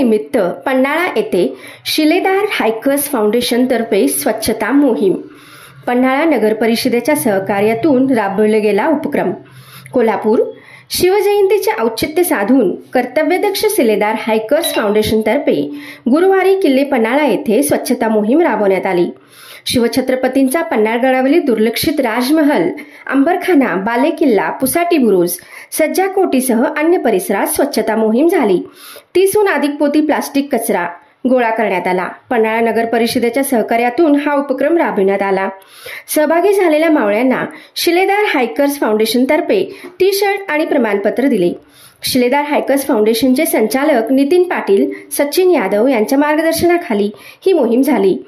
निमित्त पन्हाळा येथे शिलेदार हायकर्स फाउंडेशन तर्फे स्वच्छता मोहीम. पन्हाळा नगर परिषदेच्या सहकार्यातून राबवला गेला उपक्रम. कोल्हापूर शिवजयंतीचे औचित्य साधून कर्तव्यदक्ष शिलेदार हायकर्स फाउंडेशन तर्फे गुरुवारी किल्ले पन्हाळा येथे स्वच्छता मोहीम राबवण्यात आली. शिवछत्रपतींचा पन्हाळगडावरील दुर्लक्षित राजमहल, अंबरखाना, बालेकिल्ला, पुसाटी बुरुज, सज्जा कोटीसह अन्य परिसरात स्वच्छता मोहीम झाली. 30हून अधिक पोती प्लास्टिक कचरा गोळा करण्यात आला. पन्हाळा नगर परिषदेच्या सहकार्यातून हा उपक्रम राबविण्यात आला. सहभागी झालेल्या मावळ्यांना शिलेदार हायकर्स फाउंडेशन तर्फे टी-शर्ट आणि प्रमाणपत्र दिले. शिलेदार हायकर्स फाउंडेशनचे संचालक नितीन पाटील, सचिन यादव यांच्या मार्गदर्शनाखाली ही मोहीम झाली.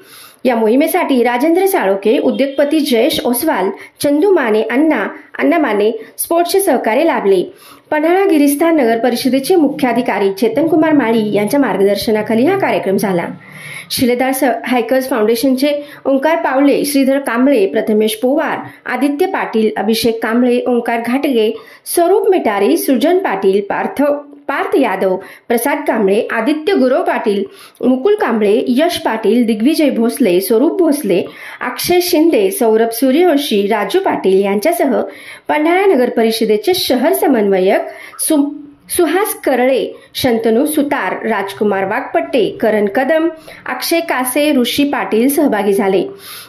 या मोहिमेसाठी राजेंद्र साळोखे, उद्योगपती जयेश ओसवाल, चंदू माने, अण्णा माने स्पोर्ट्सचे सहकार्य लाभले. पन्हाळा गिरिस्थान नगर परिषदेचे मुख्याधिकारी चेतनकुमार माळी यांच्या मार्गदर्शनाखाली हा कार्यक्रम झाला. शिलेदार हायकर्स फाउंडेशनचे ओंकार पावले, श्रीधर कांबळे, प्रथमेश पोवार, आदित्य पाटील, अभिषेक कांबळे, ओंकार घाटगे, स्वरूप मिटारी, सुजन पाटील, पार्थ यादव, प्रसाद कांबळे, आदित्य गुरव पाटील, मुकुल कांबळे, यश पाटील, दिग्विजय भोसले, स्वरूप भोसले, अक्षय शिंदे, सौरभ सूर्यवंशी, राजू पाटील यांच्यासह पन्हाळा नगर परिषदेचे शहर समन्वयक सुहास करळे, शंतनू सुतार, राजकुमार वाघपट्टे, करण कदम, अक्षय कासे, ऋषी पाटील सहभागी झाले.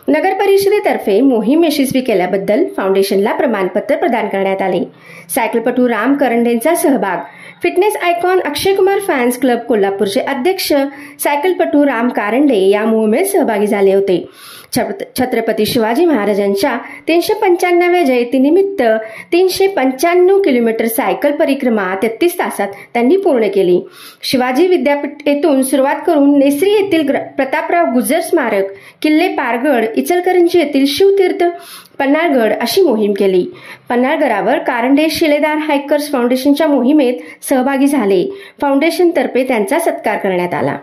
नगर परिषदेतर्फे मोहीम यशस्वी केल्याबद्दल फाउंडेशनला प्रमाणपत्र प्रदान करण्यात आले. सायकलपटू राम करंडेंचा सहभाग. Fitness icon Akshay Kumar fans club कोल्हापूरचे अध्यक्ष सायकलपटू राम कारंडे या मोहिमेत सहभागी झाले होते. छत्रपती शिवाजी महाराजांच्या 395व्या जयंतीनिमित्त 395 किलोमीटर सायकल परिक्रमा 33 तासात त्यांनी पूर्ण केली. शिवाजी विद्यापीठ येथून सुरुवात करून नेसरी येथील प्रतापराव गुजर स्मारक, किल्ले पारगड, इचलकरंजी येथील शिवतीर्थ, पन्हाळगड अशी मोहीम केली. पन्हाळगडावर कारंडे शिलेदार हायकर्स फाउंडेशनच्या मोहिमेत सहभागी झाले. फाउंडेशनतर्फे त्यांचा सत्कार करण्यात आला.